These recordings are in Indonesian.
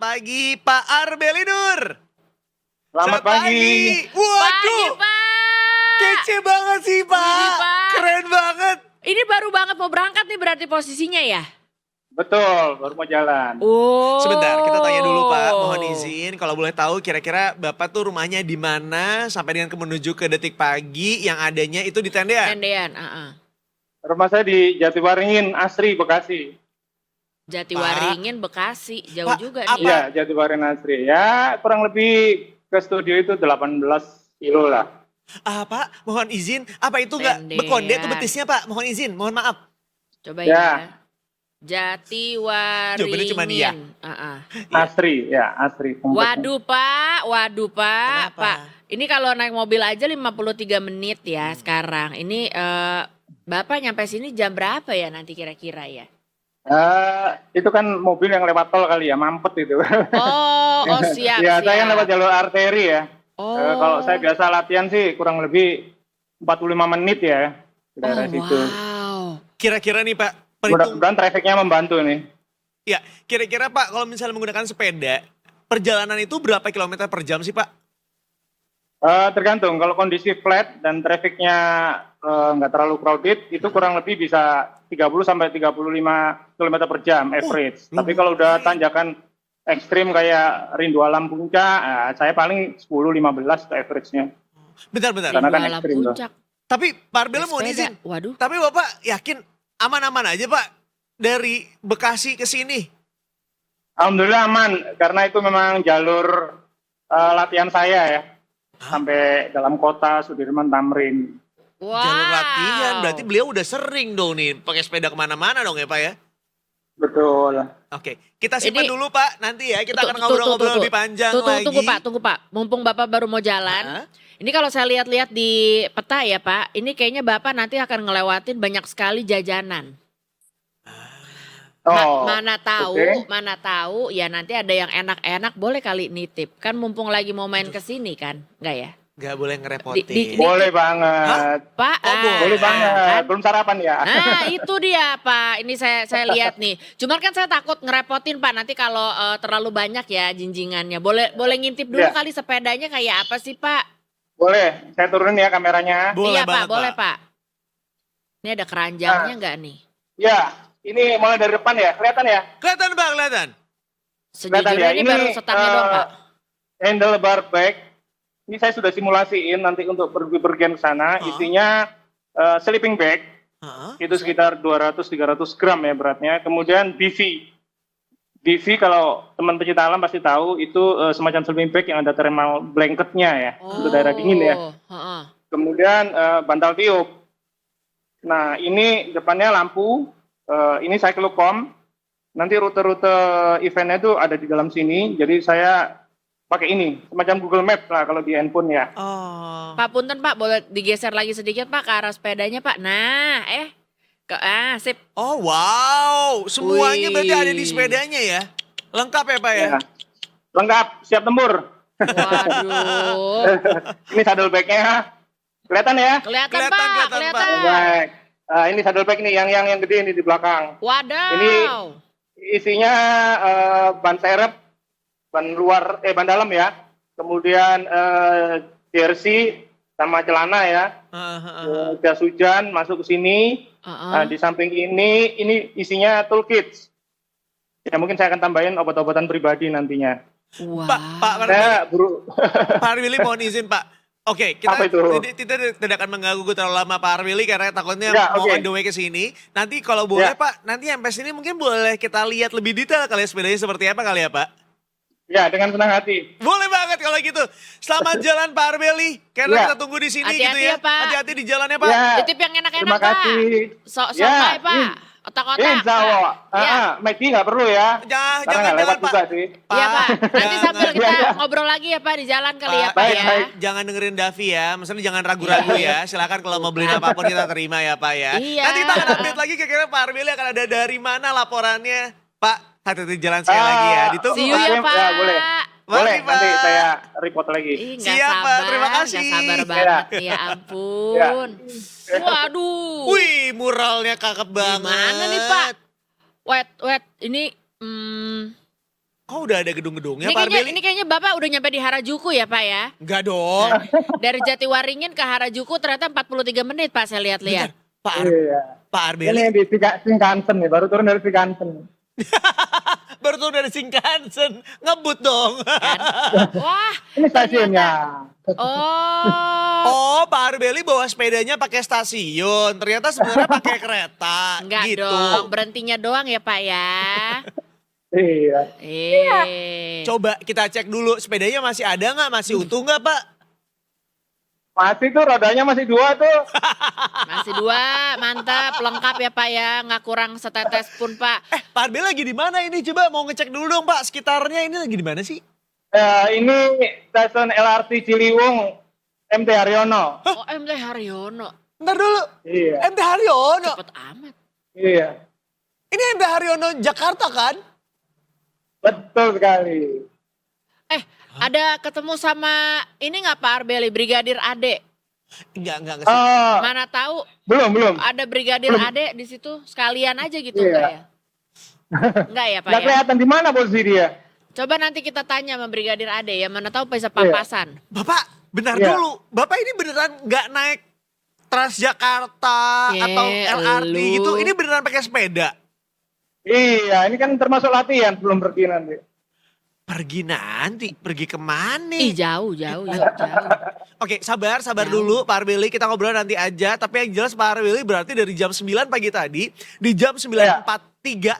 pagi Pak Arbeli Nur. Selamat pagi. Waduh, Pagi, Pak. kece banget sih Pak. Widih, Pak. Keren banget. Ini baru banget mau berangkat nih berarti posisinya ya? Betul, baru mau jalan. Oh. Sebentar, kita tanya dulu Pak. Mohon izin, kalau boleh tahu kira-kira Bapak tuh rumahnya di mana sampai dengan menuju ke Detik Pagi yang adanya itu di Tendean? Tendean, Rumah saya di Jatiwaringin, Asri, Bekasi. Jatiwaringin, Bekasi, jauh Pak, juga apa? nih. Iya, Jatiwaringin Asri. Ya, kurang lebih ke studio itu 18 kilo lah. Pak, mohon izin, apa itu nggak Tendean. bekonde tuh betisnya Pak? Mohon izin, mohon maaf. Coba Ya. ya. Jatiwaringin. Jawabannya cuma iya. Asri, ya, Asri. Waduh Pak. Kenapa? Pak. Ini kalau naik mobil aja 53 menit ya sekarang. Ini Bapak nyampe sini jam berapa ya nanti kira-kira ya? Itu kan mobil yang lewat tol kali ya, mampet itu. Oh siap. Ya, saya siap. lewat jalur arteri ya. Oh. Kalau saya biasa latihan sih kurang lebih 45 menit ya. Di daerah situ. Wow. Kira-kira nih Pak, perhitung. Mudah-mudahan trafiknya membantu nih. Ya, kira-kira Pak kalau misalnya menggunakan sepeda, perjalanan itu berapa kilometer per jam sih Pak? Tergantung, kalau kondisi flat dan trafiknya nggak terlalu crowded, itu kurang lebih bisa 30 sampai 35 km per jam average. Tapi kalau udah tanjakan ekstrim kayak Rindu Alam Puncak, saya paling 10-15 ke average-nya. Bentar. Karena kan Rindu Alam ekstrim tuh. Puncak. Tapi Pak Arbeli Naik mohon sepeda. izin. Waduh. Tapi Bapak yakin aman-aman aja Pak dari Bekasi ke sini? Alhamdulillah aman, karena itu memang jalur latihan saya ya. Sampai dalam kota Sudirman Tamrin. Wow. Jalur latihan, berarti beliau udah sering dong nih pakai sepeda kemana-mana dong ya Pak ya? Betul. Oke, kita simpan Ini- dulu Pak, nanti ya kita akan Tuh, ngobrol-ngobrol lebih panjang lagi. Tunggu Pak. Mumpung Bapak baru mau jalan. Hah? Ini kalau saya lihat-lihat di peta ya Pak, ini kayaknya Bapak nanti akan ngelewatin banyak sekali jajanan. Oh, Mana oke. tahu ya nanti ada yang enak-enak boleh kali nitip. Kan mumpung lagi mau main ke sini kan? Enggak ya? Gak boleh ngerepotin. Boleh banget. Pak, Oh, Boleh banget. kan? Belum sarapan ya? Nah itu dia Pak, ini saya lihat nih. Cuman kan saya takut ngerepotin Pak, nanti kalau terlalu banyak ya jinjingannya. Boleh ngintip dulu Ya. kali sepedanya kayak apa sih Pak? Boleh, saya turunin ya kameranya. Boleh Iya banget, Pak, boleh Pak. Ini ada keranjangnya nggak nih? Ya, ini mulai dari depan ya, kelihatan ya? Kelihatan Pak, kelihatan. Sejujurnya ya, ini ini, baru stangnya doang Pak. Handlebar bag. Ini saya sudah simulasiin nanti untuk pergi-pergian ke sana. Isinya sleeping bag, Heeh. itu sekitar 200-300 gram ya beratnya. Kemudian BV. BV kalau teman pecinta alam pasti tahu, itu semacam sleeping bag yang ada thermal blanketnya ya, untuk daerah dingin ya. Heeh. Kemudian bantal tiup. Nah, ini depannya lampu, ini cyclocom. Nanti rute-rute eventnya itu ada di dalam sini. Jadi saya pakai ini, semacam Google Map lah kalau di handphone ya. Oh. Pak punten Pak, boleh digeser lagi sedikit Pak ke arah sepedanya Pak. Nah, sip. Oh wow, semuanya Wih. berarti ada di sepedanya ya? Lengkap ya Pak ya? Ya. Lengkap, siap tempur. Waduh. Ini saddle bag-nya. Kelihatan ya? Kelihatan Kelihatan, Pak, kelihatan, Pak. kelihatan. Baik. Ini saddle bag nih, yang gede ini di belakang. Wadaw. Ini isinya ban serep, ban dalam ya. Kemudian jersey sama celana ya. Jas hujan masuk ke sini. Nah, di samping ini isinya toolkits. Ya mungkin saya akan tambahin obat-obatan pribadi nantinya. Wow. Pak Saya buru. Pak Arbeli mohon izin Pak. Oke, Apa itu? kita tidak akan mengganggu terlalu lama Pak Arbeli karena takutnya Ya, mau oke. on the way ke sini. Nanti kalau boleh Ya. Pak, nanti sampai sini mungkin boleh kita lihat lebih detail kali ya sepedanya seperti apa kali ya Pak? Ya, dengan senang hati. Boleh banget kalau gitu. Selamat jalan Pak Arbeli. Karena Ya. kita tunggu di sini Hati-hati gitu ya. ya, Pak. Hati-hati di jalannya Pak. Ya, Titip yang enak-enak terima Pak. kasih. Somai Pak. Otak-otak. Insya Allah. Iya. Maggi nggak perlu ya. Jangan Karena nggak lewat Pak. juga sih. Iya Pak. Nanti sambil kita Iya. ngobrol lagi ya Pak di jalan kali ya Pak Baik, ya. baik. Jangan dengerin Davi ya, maksudnya jangan ragu-ragu ya. Silakan kalau mau beliin apapun kita terima ya Pak ya. Iya. Nanti kita akan update lagi kira-kira Pak Arbeli akan ada dari mana laporannya. Pak, hati-hati jalan sekali lagi ya. Ditunggu See you Pak. ya Pak. Ya, boleh. Mari, Boleh, Pak. nanti saya report lagi. Ih, nggak Siap, Pak. sabar, Terima kasih. nggak sabar banget. Ya ampun. Waduh. Wih, muralnya cakep banget. Gimana nih Pak? Wait, ini Kok udah ada gedung-gedungnya Ini Pak kayaknya, Arbeli? ini kayaknya Bapak udah nyampe di Harajuku ya Pak ya? Enggak dong. Dari Jatiwaringin ke Harajuku ternyata 43 menit Pak saya lihat-lihat. Bentar, Pak, Iya. Pak Arbeli Ini di Shinkansen nih, baru turun dari Shinkansen. baru turun dari Shinkansen, ngebut dong. Kan? Wah, Ini stasiunnya. oh. Oh, Pak Arbeli bawa sepedanya pakai stasiun, ternyata sebenarnya pakai kereta. Enggak gitu. dong, berhentinya doang ya Pak ya. Iya. Coba kita cek dulu sepedanya masih ada nggak, masih utuh nggak Pak? Masih tuh rodanya masih 2 tuh. Masih 2, mantap, lengkap ya Pak ya, nggak kurang setetes pun Pak. Pak Arbeli lagi di mana ini? Coba mau ngecek dulu dong Pak, sekitarnya ini lagi di mana sih? Ini stasiun LRT Ciliwung MT Haryono. Oh MT Haryono, Ntar dulu, Iya. MT Haryono. cepet amat. Iya. Ini MT Haryono Jakarta kan? Betul sekali. Ada ketemu sama ini nggak Pak Arbeli, Brigadir Ade? Enggak. Mana tahu Belum. ada Brigadir Ade di situ, sekalian aja gitu Iya. enggak ya? Enggak ya Pak Nggak ya? kelihatan di mana posisi dia. Coba nanti kita tanya sama Brigadir Ade ya, mana tahu bisa papasan. Bapak, benar Iya. dulu. Bapak ini beneran nggak naik Transjakarta atau LRT elu. gitu? Ini beneran pakai sepeda? Iya, ini kan termasuk latihan sebelum pergi nanti. Pergi kemana? Ih jauh. Oke, sabar Jauh. dulu Pak Arbeli, kita ngobrol nanti aja. Tapi yang jelas Pak Arbeli berarti dari jam 9 pagi tadi, di jam 9.43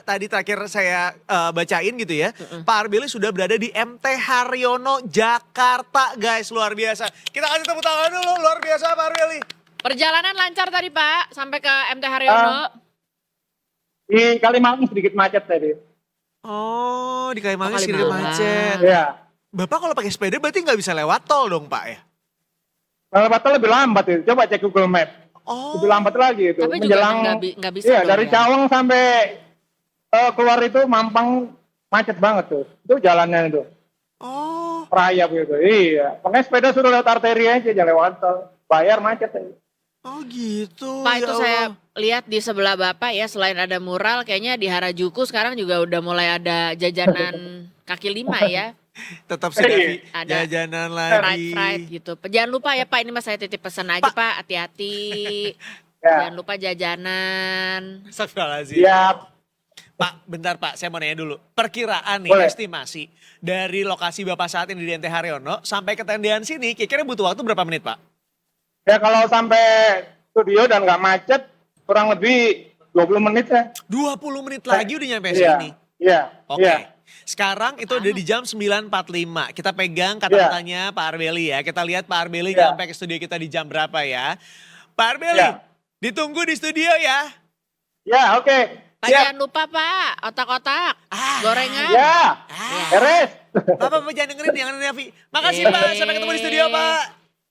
tadi terakhir saya bacain gitu ya. Pak Arbeli sudah berada di MT Haryono, Jakarta guys, luar biasa. Kita kasih tepuk tangan dulu, luar biasa Pak Arbeli. Perjalanan lancar tadi Pak, sampai ke MT Haryono. Di Kalimalang sedikit macet tadi. Oh, di Kalimalang Oh, sedikit Kalimalang. macet. Iya. Bapak kalau pakai sepeda berarti nggak bisa lewat tol dong Pak ya? Kalau batal lebih lambat itu. Coba cek Google Map. Oh, Lebih lambat lagi itu. Tapi juga nggak bisa Iya, dong dari ya. Cawang sampai keluar itu Mampang macet banget tuh. Itu jalannya itu. oh. Rayap gitu. Iya. Makanya sepeda suruh lewat arteri aja, jangan lewat tol. Bayar macet aja. Oh gitu. Pak ya itu Allah. saya lihat di sebelah Bapak ya, selain ada mural kayaknya di Harajuku sekarang juga udah mulai ada jajanan kaki lima ya. Tetap sudah Ada jajanan Fried lagi. gitu. Jangan lupa ya Pak, ini mas saya titip pesan aja Pak, hati-hati. Ya. Jangan lupa jajanan. Astagfirullahaladzim. Siap. Pak, bentar Pak, saya mau nanya dulu. Perkiraan nih, Boleh. estimasi dari lokasi Bapak saat ini di MT Haryono sampai ke tendean sini, kira-kira butuh waktu berapa menit Pak? Ya kalau sampai studio dan nggak macet, kurang lebih 20 menit ya. 20 menit lagi udah nyampe Iya. sini. Iya. Oke. Iya. Sekarang itu udah di jam 9.45. Kita pegang Iya. kata-katanya Pak Arbeli ya. Kita lihat Pak Arbeli Iya. nyampe ke studio kita di jam berapa ya. Pak Arbeli, Iya. ditunggu di studio ya. Ya, oke. Pak Siap. jangan lupa Pak, otak-otak, gorengan. Ya. Ah. Beres. Bapak jangan dengerin yang Nafi. Makasih Pak, sampai ketemu di studio Pak.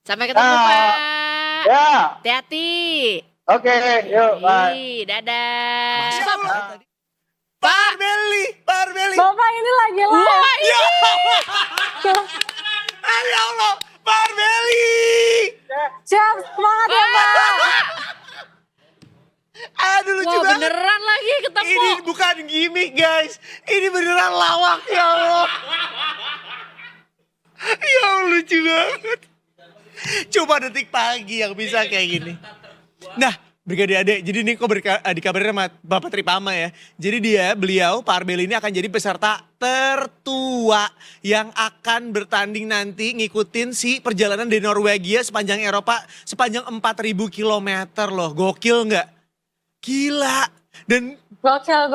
Sampai ketemu Ah. Pak. Ya. Hati-hati. Oke, yuk. Bye. Ih, dadah. Masya Allah. Pak Arbeli, Pak Arbeli. Bapak ini lagi live. Ya Ya Allah, Pak Arbeli. Siap, semangat ya Pak. Aduh lucu Wah banget. beneran lagi ketemu. Ini bukan gimmick guys, ini beneran lawak ya Allah. Ya Allah lucu banget. Coba detik pagi yang bisa kayak gini. Nah, Brigadir Ade, jadi ini kok dikabarin sama Bapak Tripama ya. Jadi beliau, Pak Arbeli ini akan jadi peserta tertua yang akan bertanding nanti ngikutin si perjalanan di Norwegia sepanjang Eropa sepanjang 4.000 kilometer loh. Gokil nggak? Gila. Dan Gokil.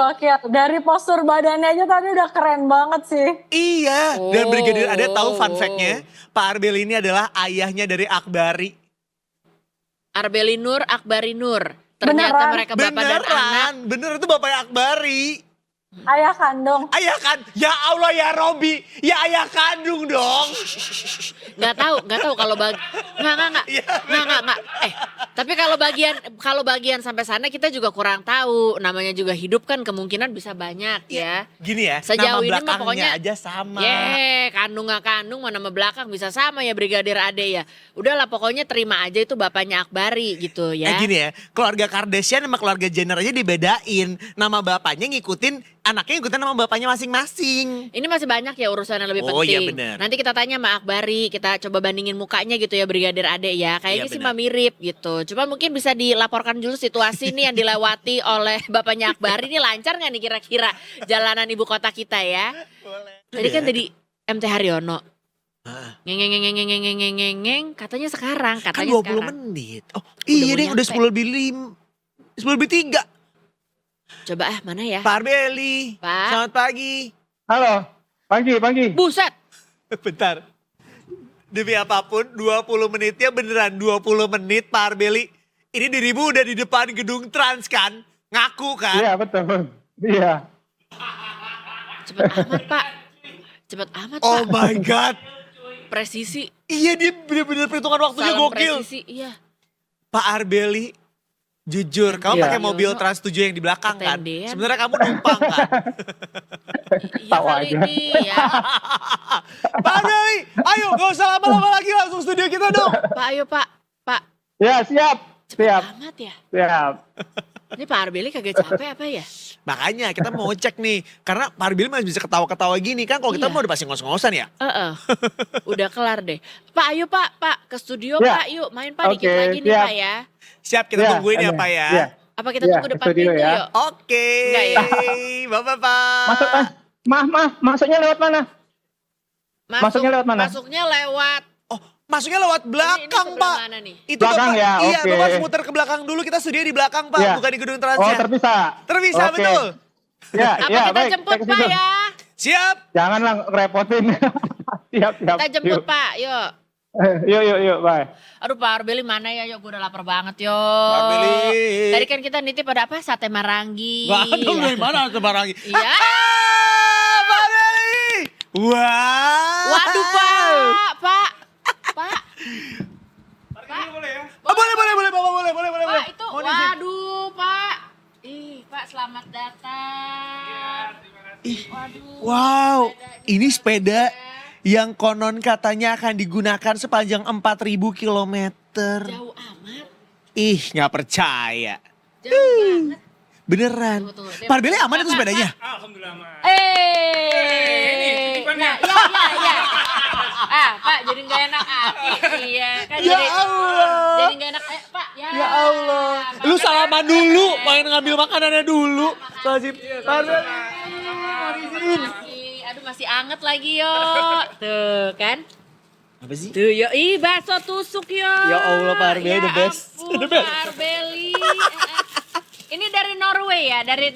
Dari postur badannya aja tadi udah keren banget sih. iya, dan Oh. Brigadir Ade tahu fun fact-nya, Pak Arbeli ini adalah ayahnya dari Akbari. Arbeli Nur, Akbari Nur. Ternyata Beneran? mereka bapak dan anak. Bener itu bapaknya Akbari. Ayah kandung. Ayah kan, ya Allah ya Robi, ya ayah kandung dong. Nggak tahu kalau nggak. Tapi kalau bagian sampai sana kita juga kurang tahu. Namanya juga hidup kan kemungkinan bisa banyak ya. Gini ya, Sejauh nama ini mah belakangnya pokoknya- aja sama. Kandung nggak kandung, mana nama belakang bisa sama ya Brigadir Ade ya. Udahlah pokoknya terima aja itu bapaknya Akbari gitu ya. Gini ya, keluarga Kardashian sama keluarga Jenner aja dibedain. Nama bapaknya ngikutin anaknya ikutan sama bapaknya masing-masing. Ini masih banyak ya urusan yang lebih Oh, penting. iya benar. Nanti kita tanya sama Akbari, kita coba bandingin mukanya gitu ya Brigadir Ade ya. Kayaknya Iya, sih benar. mah mirip gitu. Cuma mungkin bisa dilaporkan dulu situasi nih yang dilewati oleh bapaknya Akbari. Ini lancar nggak nih kira-kira jalanan ibu kota kita ya? Tadi kan tadi MT Haryono. Ngeng, katanya sekarang, Kan katanya 20 sekarang. menit. Oh iya mau deh udah nyampe. 10 lebih 3. Coba mana ya? Pak Arbeli, Pak. selamat pagi. Halo, pagi. Buset. Bentar. Demi apapun 20 menitnya beneran 20 menit Pak Arbeli. Ini dirimu udah di depan gedung Trans kan? Ngaku kan? Iya betul. Iya. Cepet amat Pak. Cepet amat Oh Pak. my God. Presisi. Iya dia bener-bener perhitungan waktunya Salam gokil. presisi, iya. Pak Arbeli, jujur kamu Iya. pakai mobil Trans 7 yang di belakang kan? Ketendean. Sebenarnya kamu numpang kan? Iya Tahu kali aja. ini ya. Pak Arbeli, ayo gak usah lama-lama lagi langsung studio kita dong. Pak ayo Pak. Pak. Ya siap. Amat ya. Siap. Ini Pak Arbeli kagak capek apa ya? Makanya kita mau cek nih, karena Pak Arbeli masih bisa ketawa-ketawa gini kan, kalau kita Iya. mau udah pasti ngos-ngosan ya. Udah kelar deh. Pak ayo Pak ke studio Ya. Pak yuk main Pak dikit Oke, lagi nih siap. Pak ya. Siap kita Ya, tungguin ya ada. Pak ya. Iya. Apa kita Ya, tunggu ke depan studio pintu ya. yuk? Oke, Enggak ya? Bapak-bapak. Masuk masuknya lewat mana? Masuknya lewat mana? Masuknya lewat Oh, masuknya lewat belakang sebelah Pak. mana nih? Itu Belakang Bapak, ya, iya oke. Bapak harus muter ke belakang dulu, kita studio di belakang Pak, Iya. bukan di gedung Trans Oh ya. terpisah. Terpisah, Oke. betul. Ya, Apa ya, kita baik, jemput saya ke Pak situ. ya? Siap. Janganlah ngerepotin. siap. Kita jemput Yuk. Pak yuk. Yuk, bye. Aduh Pak Arbeli mana ya yuk, gue udah lapar banget yuk. Pak Arbeli. Tadi kan kita nitip ada apa? Sate marangi. Wah, aduh, dari mana sebarang? Iya. Pak Arbeli. Wah. Waduh Pak. Pak. Oh, boleh, Bapak, boleh. Pak itu, Mau di sini. waduh Pak. Ih Pak selamat datang. Waduh. Wow, sepedanya. ini sepeda yang konon katanya akan digunakan sepanjang 4.000 kilometer. Jauh amat. Ih, nggak percaya. Jauh banget. Beneran. Tunggu. Pak Arbeli aman itu Pak, sepedanya? Alhamdulillah, Mas. Nah, iya. Pak jadi nggak enak hati. Iya, kan Ya jadi Allah. jadi nggak enak. Pak, ya. Ya Allah. Lu salaman dulu, pengen ngambil makanannya dulu. Lazim. Pak Arbeli. Aduh masih anget lagi yo. Tuh kan. Apa sih? Tuh yo, ih bakso tusuk yo. Ya Allah, Pak Arbeli, Ya the best. ampun, The best. Pak Arbeli. Ini dari Norway ya, dari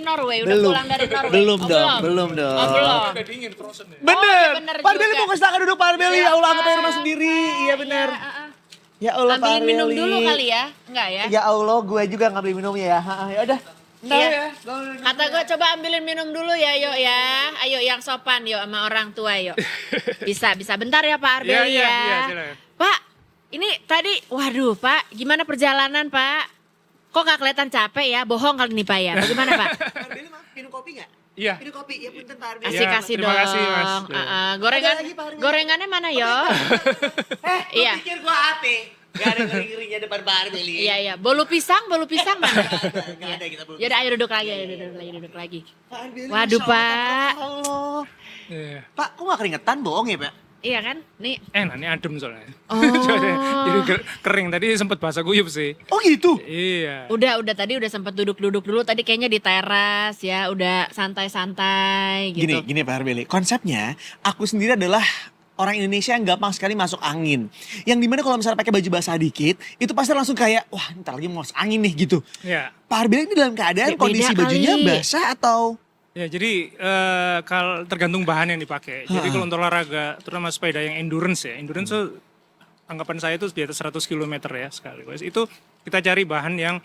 Norway, udah Belum. pulang dari Norway. Belum Oh, dong, belum Oh, dong. belum. Udah dingin, frozen ya. Bener. Oh, iya bener Pak Arbeli juga. mau ke silakan duduk Pak Arbeli. Iya, Ya Allah, anggap aja Pak. rumah sendiri. Iya bener. Iya, Ya Allah, Pak Ambilin Arbeli. minum dulu kali ya, enggak ya? Ya Allah, gue juga nggak beli minumnya ya. Ya udah. Iya. Kata gue coba ambilin minum dulu ya, yuk ya. Ayo yang sopan yuk sama orang tua yuk. Bisa. Bentar ya Pak Arbeli Iya, ya. silakan. Pak, ini tadi, waduh Pak, gimana perjalanan Pak? Kok nggak kelihatan capek ya? Bohong kali nih Pak ya. Bagaimana Pak? Pak Arbeli maaf, minum kopi nggak? Iya. Minum kopi, ya punten Pak Arbeli. Kasih Iya, kasih terima dong. kasih, Mas. Gorengan, Ada lagi, Pak Arbeli. gorengannya mana yo? Iya. Pikir gue apa? Gak ada ngeri-ngerinya depan Pak Arbeli. Iya. Bolu pisang mana? Nggak ada kita belum. Yaudah ayo duduk lagi. Pak Arbeli, Waduh, Masya Allah, Pak. ya Allah. Iya. Pak, kok gak keringetan bohong ya Pak? Iya kan? Nih. Enak nih adem soalnya. Oh. Jadi kering tadi sempet basah guyup sih. Oh gitu? Iya. Udah tadi udah sempat duduk dulu tadi kayaknya di teras ya, udah santai-santai gitu. Gini Pak Arbeli, konsepnya aku sendiri adalah orang Indonesia yang gampang sekali masuk angin. Yang dimana kalau misalnya pakai baju basah dikit, itu pasti langsung kayak, wah ntar lagi mau masuk angin nih gitu. Iya. Pak Arbeli ini dalam keadaan Beda kondisi kali. bajunya basah atau? Ya jadi kalau tergantung bahan yang dipakai. Jadi kalau untuk olahraga, terutama sepeda yang endurance ya. Endurance tuh anggapan saya itu di atas 100 km ya sekali. Itu kita cari bahan yang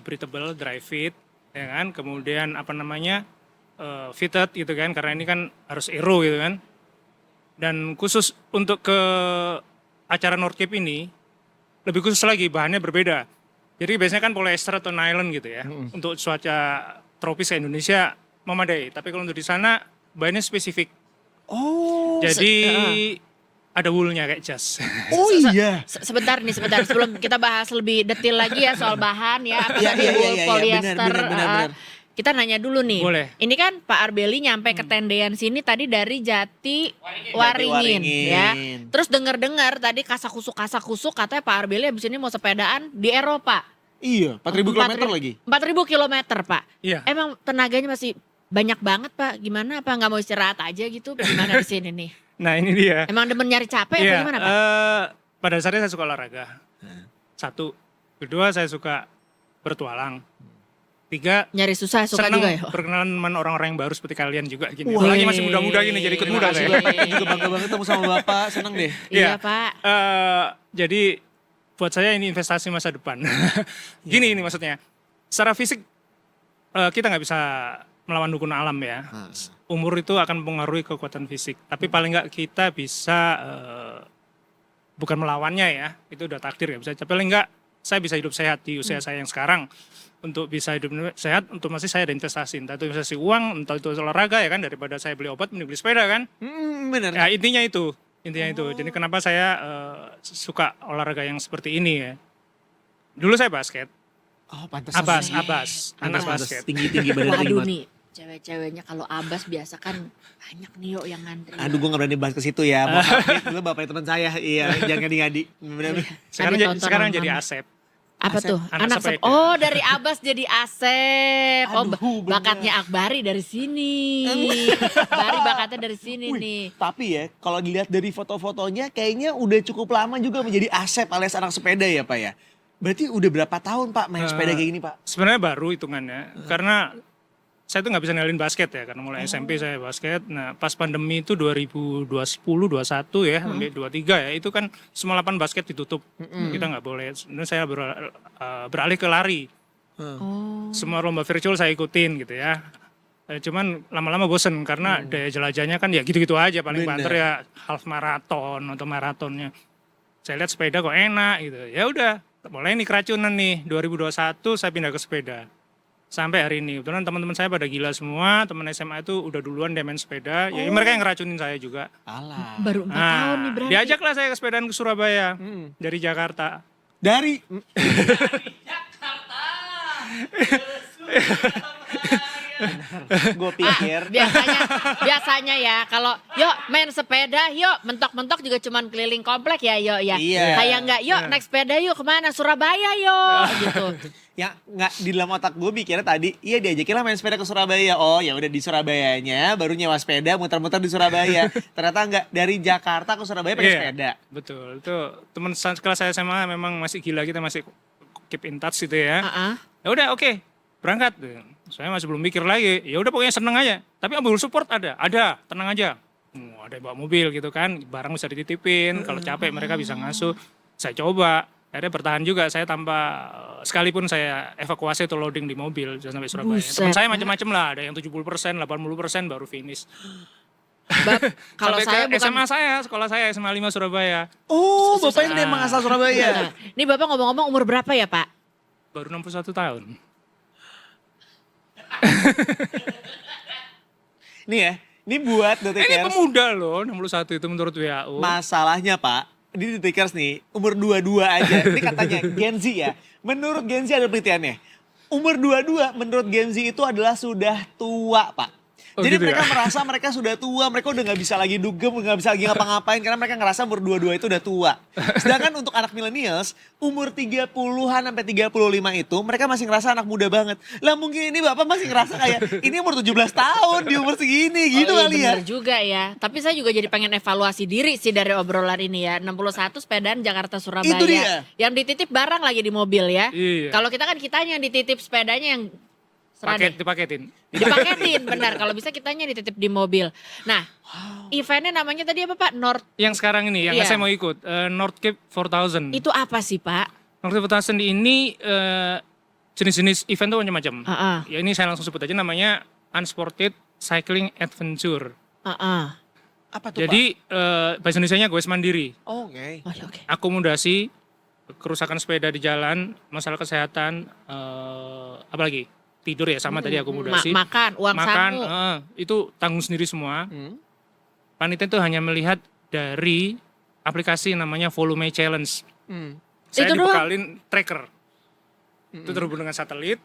breathable, dry fit, ya kan. Kemudian apa namanya fitted gitu kan. Karena ini kan harus aero gitu kan. Dan khusus untuk ke acara North Cape ini lebih khusus lagi bahannya berbeda. Jadi biasanya kan polyester atau nylon gitu ya. Untuk cuaca tropis kayak Indonesia memadai, tapi kalau untuk di sana bahannya spesifik. Oh. Jadi ada woolnya kayak jas. Oh iya. Sebentar sebelum kita bahas lebih detail lagi ya soal bahan ya, apa Iya, tadi iya, wool, iya, iya, polyester. benar. kita nanya dulu nih. Boleh. Ini kan Pak Arbeli nyampe ke tendean sini tadi dari Jati Waringin Waringin. ya. Terus dengar-dengar tadi kasak-kusuk katanya Pak Arbeli habis ini mau sepedaan di Eropa. Iya, 4.000 kilometer lagi. 4.000 kilometer, Pak. Iya. Emang tenaganya masih banyak banget, Pak. Gimana, Pak? Nggak mau istirahat aja gitu? Gimana di sini nih? Nah ini dia. Emang demen nyari capek apa gimana, Pak? Pada dasarnya saya suka olahraga. Satu. Kedua saya suka bertualang. Tiga, Nyari susah suka senang juga ya? berkenalan dengan orang-orang yang baru seperti kalian juga gini. Wih. Apalagi masih muda-muda gini jadi ikut Terima muda kasih saya. Bapak, juga bangga banget ketemu sama Bapak, seneng deh. Iya, Pak. Jadi buat saya ini investasi masa depan. Gini ini maksudnya. Secara fisik kita nggak bisa melawan dukun alam ya. Umur itu akan mempengaruhi kekuatan fisik. Tapi paling nggak kita bisa bukan melawannya ya. Itu udah takdir ya. Bisa. Tapi paling nggak saya bisa hidup sehat di usia saya yang sekarang. Untuk bisa hidup sehat, untuk masih saya ada investasi. Entah itu investasi uang, entah itu olahraga ya kan. Daripada saya beli obat, mending beli sepeda kan. Bener. Ya intinya itu. Jadi kenapa saya suka olahraga yang seperti ini ya. Dulu saya basket. Oh, pantas. Abbas. Anak Pantas, basket. Tinggi-tinggi badan tinggi Waduh banget. nih, cewek-ceweknya kalau abas biasa kan banyak nih yuk yang ngantri. Aduh, gue gak berani bahas ke situ ya. Mau dulu bapaknya teman saya. Iya, jangan ngadi-ngadi. Bener-bener. Sekarang jadi Asep. Apa Asep, tuh? anak sepeda. Oh, dari Abbas jadi Asep. Oh, Aduh, bener. bakatnya Akbari dari sini. Akbari bakatnya dari sini Wih, nih. tapi ya kalau dilihat dari foto-fotonya kayaknya udah cukup lama juga menjadi Asep alias anak sepeda ya Pak ya. Berarti udah berapa tahun Pak main sepeda kayak gini Pak? Sebenarnya baru hitungannya. Karena saya tuh nggak bisa ngelin basket ya. Karena mulai SMP saya basket. Nah pas pandemi itu 2010, 21 ya. Sampai 23 ya. Itu kan semua lapangan basket ditutup. Kita nggak boleh. Sebenarnya saya beralih ke lari. Oh. Semua lomba virtual saya ikutin gitu ya. Cuman lama-lama bosen karena daya jelajahnya kan ya gitu-gitu aja. Paling Bener. banter ya half maraton atau maratonnya. Saya lihat sepeda kok enak gitu. Ya udah, mulai nih keracunan nih. 2021 saya pindah ke sepeda. Sampai hari ini. Kebetulan teman-teman saya pada gila semua. Teman SMA itu udah duluan dia main sepeda. Ya mereka yang ngeracunin saya juga. Alah. Baru 4 tahun nih berarti. Diajaklah saya ke sepedaan ke Surabaya dari Jakarta. Dari gue pikir Biasanya ya kalau yuk main sepeda yuk mentok-mentok juga cuman keliling komplek ya yuk ya. Iya. Kayak enggak yuk naik sepeda yuk kemana Surabaya yuk gitu. ya nggak di dalam otak gue mikirnya tadi iya diajakin lah main sepeda ke Surabaya. Oh ya udah di Surabayanya baru nyewa sepeda muter-muter di Surabaya. Ternyata enggak, dari Jakarta ke Surabaya pakai Iya, sepeda. Betul. Itu teman kelas saya SMA memang masih gila, kita masih keep in touch gitu ya. Heeh. Ya udah oke, berangkat. Saya masih belum mikir lagi. Ya udah pokoknya seneng aja. Tapi mobil support ada, tenang aja. Ada yang bawa mobil gitu kan, barang bisa dititipin. Kalau capek mereka bisa ngasuh. Saya coba. Akhirnya bertahan juga saya tanpa sekalipun saya evakuasi atau loading di mobil sampai Surabaya. Buset. Teman saya macam-macam lah, ada yang 70%, 80% baru finish. Kalau Sampai saya ke bukan SMA saya, sekolah saya SMA 5 Surabaya. Oh, bapaknya emang asal Surabaya. Ini Bapak ngomong-ngomong umur berapa ya, Pak? Baru 61 tahun. Nih ya, ini buat Ini Detikers. pemuda loh, 61 itu menurut WHO. Masalahnya Pak, ini Detikers nih, umur 22 aja. Ini katanya Gen Z ya. Menurut Gen Z ada penelitiannya. Umur 22 menurut Gen Z itu adalah sudah tua Pak. Oh, Jadi gitu mereka ya? merasa mereka sudah tua, mereka udah gak bisa lagi dugem, gak bisa lagi ngapa-ngapain karena mereka ngerasa umur 22 itu udah tua. Sedangkan untuk anak millennials, umur 30-an sampai 35 itu mereka masih ngerasa anak muda banget. Lah mungkin ini Bapak masih ngerasa kayak ini umur 17 tahun di umur segini gitu Oh, iya, kali ya. bener juga ya. Tapi saya juga jadi pengen evaluasi diri sih dari obrolan ini ya. 61 sepedaan Jakarta Surabaya. Itu dia. Yang dititip barang lagi di mobil ya. Iya. Kalau kita kan kitanya yang dititip sepedanya yang Dipaketin. dipaketin benar. Kalau bisa kitanya dititip di mobil. Nah, eventnya namanya tadi apa Pak? North. Yang sekarang ini, yang Iya. saya mau ikut, North Cape 4000. Itu apa sih Pak? North Cape 4000 ini jenis-jenis event tuh macam-macam. Heeh. Ya ini saya langsung sebut aja namanya Unsported Cycling Adventure. Heeh. Apa tuh Jadi bahasa Indonesianya goes mandiri. Pak? Oke. Oh, oke. Akomodasi, kerusakan sepeda di jalan, masalah kesehatan, apalagi tidur ya sama tadi akomodasi. Makan, uang Makan, samu. itu tanggung sendiri semua. Hmm. Panitia itu hanya melihat dari aplikasi namanya Volume Challenge. Hmm. Saya Itu doang? dibekalin tracker. Itu terhubung dengan satelit.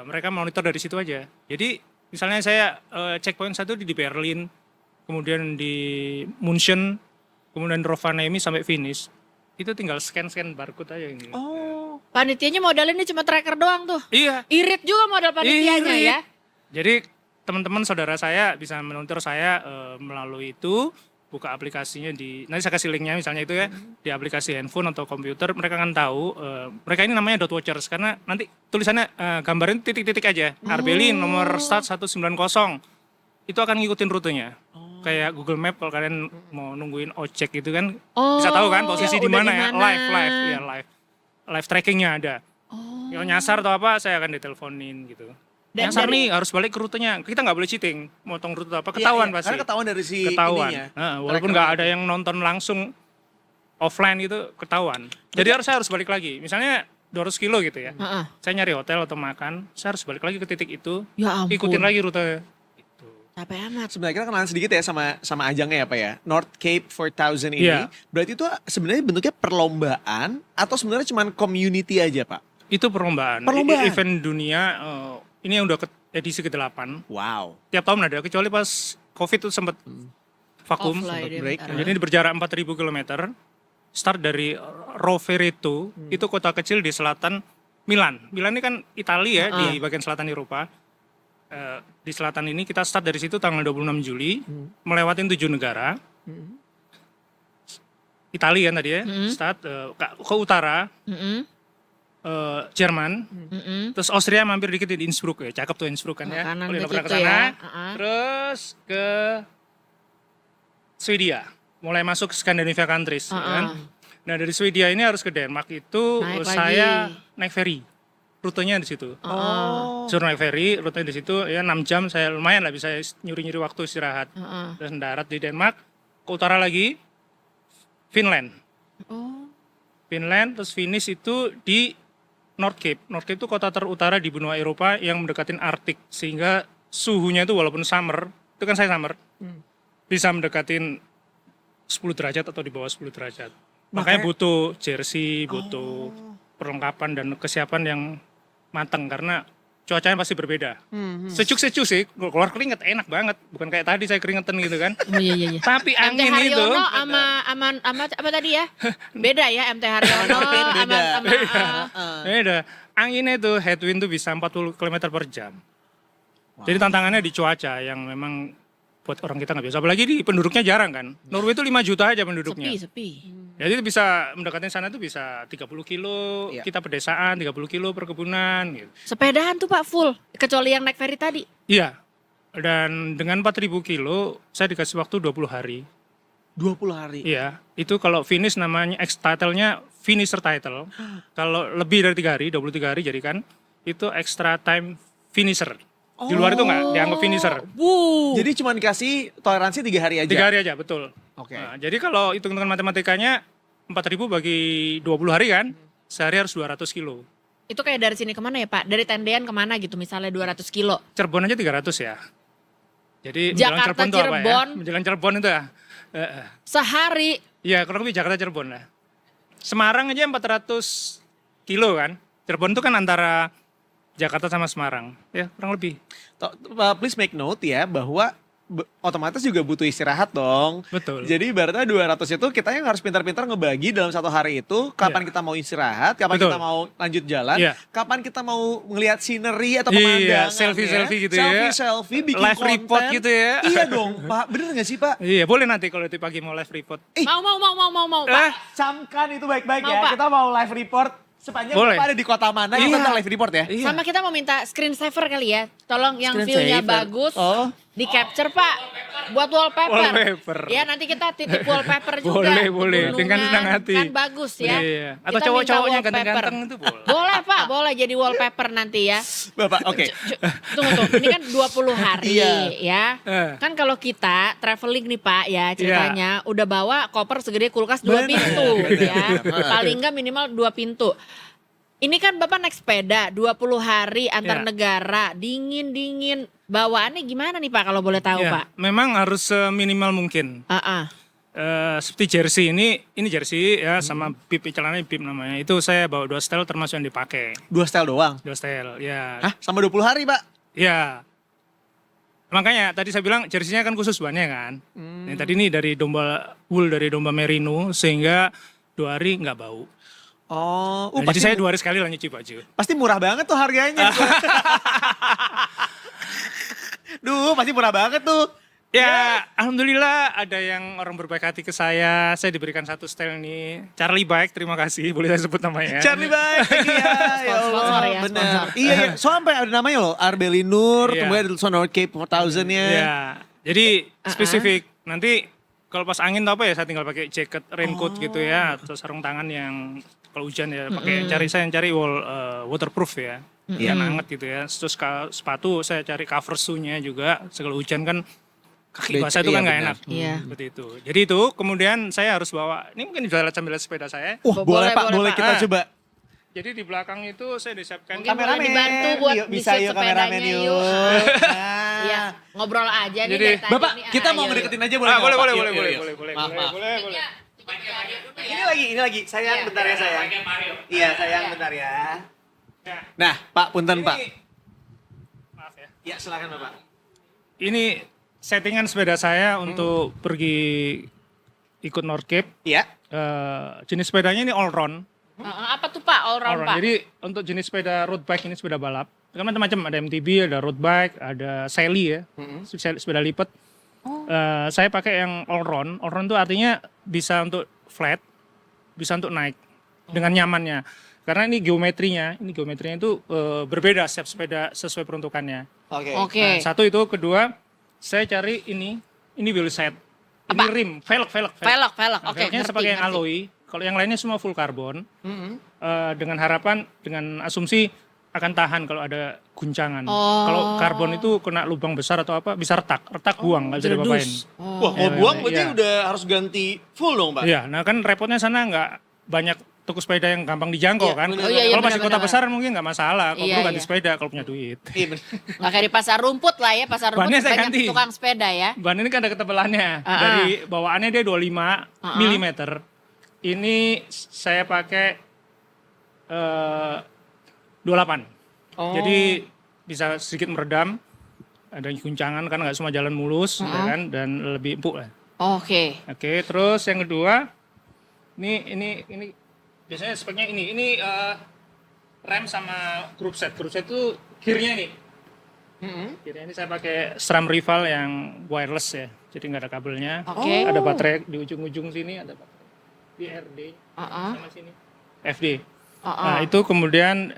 mereka monitor dari situ aja. Jadi misalnya saya checkpoint satu di Berlin, kemudian di München, kemudian Rovaniemi sampai finish. Itu tinggal scan barcode aja ini. Oh. Panitianya modalnya cuma tracker doang tuh. Iya. Irit juga modal panitianya Irit. ya. Jadi teman-teman saudara saya bisa monitor saya melalui itu, buka aplikasinya nanti saya kasih linknya misalnya itu ya, di aplikasi handphone atau komputer, mereka akan tahu, mereka ini namanya dot watchers karena nanti tulisannya gambarnya titik-titik aja. Arbelin nomor start 190, itu akan ngikutin rutenya. Kayak Google Map kalau kalian mau nungguin ojek gitu kan, bisa tahu kan posisi ya di udah mana di ya, mana. live trackingnya ada. Kalau nyasar atau apa, saya akan diteleponin gitu. Nyasar nih harus balik ke rutenya. Kita nggak boleh cheating, motong rute apa, ketahuan pasti. Karena ketahuan dari si Ketahuan. ininya. Walaupun nggak ada yang nonton langsung offline gitu, ketahuan. Jadi saya harus balik lagi. Misalnya 200 kilo gitu ya. Saya nyari hotel atau makan, saya harus balik lagi ke titik itu. Ya ampun. Ikutin lagi rute. Capek amat. Sebenarnya kita kenalan sedikit ya sama ajangnya ya Pak ya. North Cape 4000 ini. Iya. Berarti itu sebenarnya bentuknya perlombaan atau sebenarnya cuma community aja Pak? Itu perlombaan. Perlombaan. Event dunia, ini yang udah edisi ke-8. Wow. Tiap tahun ada, kecuali pas COVID itu sempat vakum, Offline sempat ya, break. bentar. Jadi ini berjarak 4.000 km. Start dari Rovereto, itu kota kecil di selatan Milan. Milan ini kan Italia ya, di bagian selatan Eropa. Di selatan ini kita start dari situ tanggal 26 Juli, melewatin 7 negara. Italia kan tadi ya, start ke utara, Jerman, terus Austria mampir dikit di Innsbruck ya, cakep tuh Innsbruck kan ya. Kanan Boleh begitu pernah ke sana. ya. Terus ke Swedia, mulai masuk Scandinavia countries ya kan. Nah dari Swedia ini harus ke Denmark itu Naik saya lagi. naik ferry, rutenya di situ. Oh. Suruh naik ferry, rutenya di situ ya 6 jam, saya lumayan lah bisa nyuri-nyuri waktu istirahat. Terus mendarat di Denmark, ke utara lagi Finland. Finland terus finish itu di North Cape. North Cape itu kota terutara di benua Eropa yang mendekatin Arktik sehingga suhunya itu walaupun summer, itu kan saya summer, bisa mendekatin 10 derajat atau di bawah 10 derajat. Makanya butuh jersey, butuh perlengkapan dan kesiapan yang matang karena cuacanya pasti berbeda. Sejuk-sejuk sih, keluar keringet enak banget. Bukan kayak tadi saya keringetan gitu kan. Oh, iya. Tapi MT angin itu Haryono sama apa tadi ya? Beda ya MT Haryono Beda. beda. Anginnya itu headwind tuh bisa 40 km per jam. Jadi tantangannya di cuaca yang memang buat orang kita nggak biasa. Apalagi di penduduknya jarang kan. Norway itu 5 juta aja penduduknya. sepi. Jadi itu bisa mendekatin sana tuh bisa 30 kilo, Iya. kita pedesaan 30 kilo perkebunan gitu. Sepedahan tuh Pak full, kecuali yang naik ferry tadi. Iya. Dan dengan 4.000 kilo saya dikasih waktu 20 hari. 20 hari. Iya, itu kalau finish namanya title-nya finisher title. Kalau lebih dari 3 hari, 23 hari jadi kan itu extra time finisher. Di luar itu nggak dianggap finisher. Jadi cuma dikasih toleransi 3 hari aja. 3 hari aja, betul. Oke. Nah, jadi kalau hitung-hitungan matematikanya 4.000 bagi 20 hari kan, sehari harus 200 kilo. Itu kayak dari sini kemana ya Pak? Dari tendean kemana gitu misalnya 200 kilo. Cirebon aja 300 ya. Jadi Jakarta, menjelang Cirebon tuh apa Cirebon. ya? Menjelang Cirebon itu ya. Sehari. Iya, kurang lebih Jakarta Cirebon lah. Semarang aja 400 kilo kan. Cirebon itu kan antara Jakarta sama Semarang. Ya, kurang lebih. Please make note ya bahwa otomatis juga butuh istirahat dong. Betul. Jadi ibaratnya 200 itu kita yang harus pintar-pintar ngebagi dalam satu hari itu kapan kita mau istirahat, kapan Betul. kita mau lanjut jalan, Iya. kapan kita mau ngelihat scenery atau Iya, pemandangan. selfie-selfie gitu ya. Selfie, bikin Live konten. report gitu ya. Iya dong, Pak. Bener gak sih, Pak? Iya, boleh nanti kalau itu pagi mau live report. Mau Pak. Camkan itu baik-baik Mau, ya. Pak. Kita mau live report sepanjang Boleh. Bapak ada di kota mana Iya. kita live report ya. Iya. Sama kita mau minta screensaver kali ya. Tolong yang Screen view-nya saver. bagus. Oh. Di capture Pak. Buat wallpaper. Wallpaper. Ya nanti kita titip wallpaper juga. Boleh. Dengan senang hati. Kan bagus ya. Iya. Atau Kita cowok-cowoknya minta wallpaper. ganteng-ganteng itu boleh. Boleh Pak, boleh jadi wallpaper nanti ya. Bapak, oke. Tunggu, ini kan 20 hari Iya. ya. Eh. Kan kalau kita traveling nih Pak ya ceritanya udah bawa koper segede kulkas 2 Benar, pintu ya. benar. Paling enggak minimal 2 pintu. Ini kan Bapak naik sepeda 20 hari antar Iya. negara, dingin-dingin. Bawaannya gimana nih Pak kalau boleh tahu Iya, Pak? memang harus seminimal mungkin. Ah, Seperti jersey ini jersey ya sama bib celananya bib namanya. Itu saya bawa 2 style termasuk yang dipakai. 2 style doang? 2 style, ya. Hah? Sama 20 hari, Pak? Ya. Makanya tadi saya bilang jersey-nya kan khusus bannya kan. Nah, tadi ini dari wool dari domba merino sehingga 2 hari nggak bau. Oh, Nah, jadi saya 2 hari sekali lah nyuci baju. Pasti murah banget tuh harganya. Duh, pasti murah banget tuh. Ya, alhamdulillah ada yang orang berbaik hati ke saya. Saya diberikan 1 style ini. Charlie Bike, terima kasih. Boleh saya sebut namanya. Charlie Bike, iya. Ya Sponsor Allah, ya, benar. sponsor. Iya, iya. Sampai ada namanya loh, Arbelinur, Iya. kemudian ada tulisan North Cape 4000-nya. Ya, jadi spesifik. Nanti kalau pas angin tuh apa ya, saya tinggal pakai jaket, raincoat gitu ya, atau sarung tangan yang kalau hujan ya pakai. Saya cari waterproof ya, yang hangat gitu ya. Terus sepatu saya cari cover shoe-nya juga. Kalau hujan kan kaki basah itu kan nggak enak. Iya. Seperti itu. Jadi itu kemudian saya harus bawa. Ini mungkin bisa lihat sambil lihat sepeda saya. Wah, Boleh, boleh Pak, boleh, boleh Pak. kita Ah. coba. Jadi di belakang itu saya disiapkan. Mungkin boleh dibantu buat Yuk, bisa di-set yuk kameramen sepedanya, yuk. yuk. Nah. Iya, ngobrol aja nih Jadi, dari tadi Bapak, nih. kita mau Ayo, ngedeketin yuk. aja boleh Ah, nggak, boleh, Pak? boleh, Yuk, boleh, yuk, boleh, yuk. boleh, boleh, Maaf, boleh, maaf. boleh, boleh. Ini lagi, sayang bentar ya sayang. Iya, sayang bentar ya. Nah, Pak, punten Pak. Maaf ya. Ya, silakan Bapak. Ini settingan sepeda saya untuk pergi ikut North Cape. Iya. Jenis sepedanya ini all round. Apa tuh Pak, all round Pak? Jadi untuk jenis sepeda road bike ini sepeda balap. Kan macam-macam, ada MTB, ada road bike, ada Sally ya, sepeda lipat. Saya pakai yang all round. All round itu artinya bisa untuk flat, bisa untuk naik dengan nyamannya. Karena ini geometrinya itu berbeda setiap sepeda sesuai peruntukannya. Oke. Oke. Nah, satu itu, kedua saya cari ini wheel set. Ini rim, velg. Velg. Nah, Oke, velgnya saya pakai yang alloy. Kalau yang lainnya semua full karbon. Dengan harapan, dengan asumsi akan tahan kalau ada guncangan. Kalau karbon itu kena lubang besar atau apa bisa retak buang nggak bisa diapa-apain. Wah, kalau buang berarti Iya. udah harus ganti full dong, Pak. Iya, nah kan repotnya sana nggak banyak toko sepeda yang gampang dijangkau Iya, kan. bener. Oh, iya, Kalau masih bener-bener. kota besar mungkin nggak masalah. Kalau Iya, perlu ganti iya. sepeda kalau punya duit. Iya, bener. Nggak kayak di pasar rumput lah ya, pasar rumput Bannya saya banyak ganti. tukang sepeda ya. Ban ini kan ada ketebalannya. Dari bawaannya dia 25 mm. Ini saya pakai 28. Jadi bisa sedikit meredam. Ada guncangan kan nggak semua jalan mulus ya kan, dan lebih empuk lah. Oke. Oke, terus yang kedua ini biasanya speknya ini rem sama group set. Group set itu gearnya ini. Gearnya ini saya pakai SRAM Rival yang wireless ya, jadi nggak ada kabelnya. Oke. Ada baterai di ujung-ujung sini, ada baterai di RD sama sini FD. Nah itu kemudian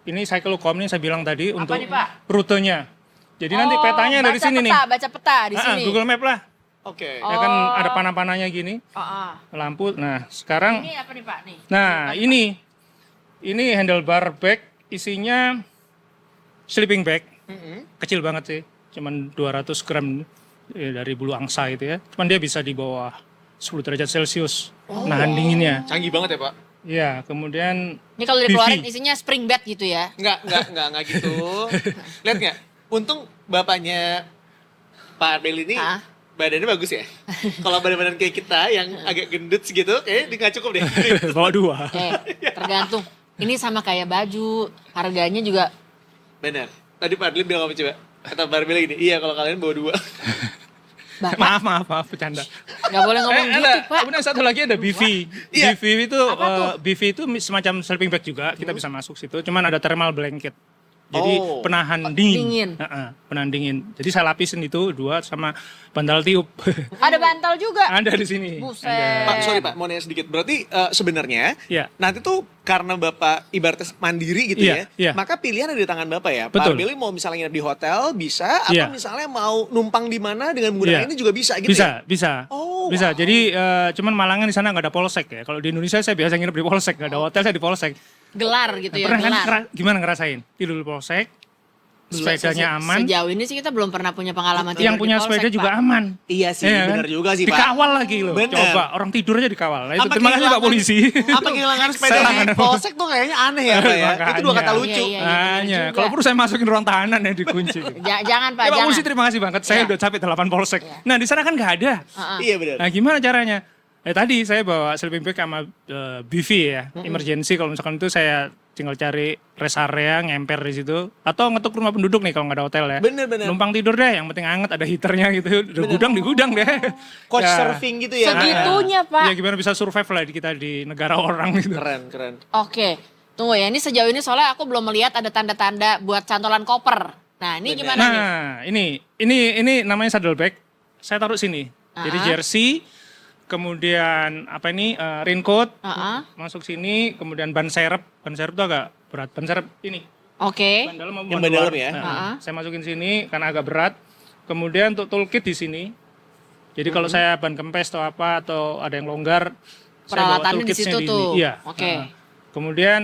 ini cyclocom ini saya bilang tadi untuk nih, Pak? rutenya. Jadi nanti petanya dari sini nih. Baca peta di sini. Google Map lah. Oke. Ya kan ada panah-panahnya gini, lampu. Nah sekarang, Ini apa nih Pak nih? nah ini handlebar bag isinya sleeping bag, kecil banget sih, cuman 200 gram dari bulu angsa itu ya. Cuman dia bisa di bawah 10 derajat Celcius, nahan dinginnya. Canggih banget ya, Pak. Ya kemudian Ini kalau dikeluarin BV. isinya spring bed gitu ya. Enggak gitu. Lihat nggak? Untung bapaknya Pak Arbel ini badannya bagus ya. Kalau badan-badan kayak kita yang agak gendut segitu, kayaknya nggak cukup deh. bawa 2. Tergantung. Ini sama kayak baju, harganya juga. Benar. Tadi Pak Arbel bilang apa coba? Kata Pak Arbel gini, iya kalau kalian bawa 2. Bapak maaf bercanda. nggak boleh ngomong gitu Pak. Kemudian satu lagi ada BV. Iya. BV itu semacam sleeping bag juga, kita bisa masuk situ. Cuman ada thermal blanket. Jadi penahan dingin. Penahan dingin. Jadi saya lapisin itu 2 sama bantal tiup. Ada bantal juga. Ada di sini. Buset. Pak, sorry Pak, mau nanya sedikit. Berarti sebenarnya Iya. nanti tuh karena Bapak ibaratnya mandiri gitu Iya, iya. maka pilihan ada di tangan Bapak ya. Betul. Pak Arbel mau misalnya nginep di hotel bisa, atau Iya. misalnya mau numpang di mana dengan menggunakan Iya. ini juga bisa gitu ya? Bisa. Oh, Bisa. wow. Jadi cuman Malangan di sana nggak ada polsek ya. Kalau di Indonesia saya biasa nginep di polsek, nggak ada hotel saya di polsek. Gelar gitu ya, Pernah kan gelar. gimana ngerasain? Tidur di polsek, sepedanya aman. Sejauh ini sih kita belum pernah punya pengalaman tidur Yang di punya polsek, sepeda juga Pak. aman. Iya sih, Iya kan? benar juga sih Pak. Dikawal lagi loh. Bener. Coba orang tidur aja dikawal. Nah, itu Apa terima kasih Pak kehilangan- polisi. Apa kehilangan sepeda di polsek tuh kayaknya aneh ya Pak ya. Itu dua kata Makanya. lucu. Iya, bener Hanya juga. kalau perlu saya masukin ruang tahanan ya dikunci. Jangan Pak, Ya Pak jangan. polisi terima kasih banget. Saya Iya. udah capek 8 polsek. Nah di sana kan nggak ada. Iya benar. Nah gimana caranya? Tadi saya bawa sleeping bag sama BV ya, emergency. Kalau misalkan itu saya tinggal cari rest area, ngemper di situ. Atau ngetuk rumah penduduk nih kalau nggak ada hotel ya. Bener. Numpang tidur deh, yang penting anget, ada heaternya gitu. Udah gudang di gudang deh. Coach Ya. surfing gitu ya. Segitunya Pak. Ya gimana bisa survive lah kita di negara orang gitu. Keren. Oke, tunggu ya. Ini sejauh ini soalnya aku belum melihat ada tanda-tanda buat cantolan koper. Nah, ini gimana nih? Nah, ini namanya saddlebag. Saya taruh sini. Jadi jersey, kemudian apa ini raincoat, masuk sini, kemudian ban serep. Ban serep itu agak berat. Ban serep ini. Oke. Ban dalam maupun Yang ban ban luar. dalam ya? Nah, saya masukin sini karena agak berat. Kemudian untuk toolkit di sini. Jadi kalau saya ban kempes atau apa atau ada yang longgar, saya bawa Peralatannya di toolkitsnya situ tuh. Iya. Oke. Nah, kemudian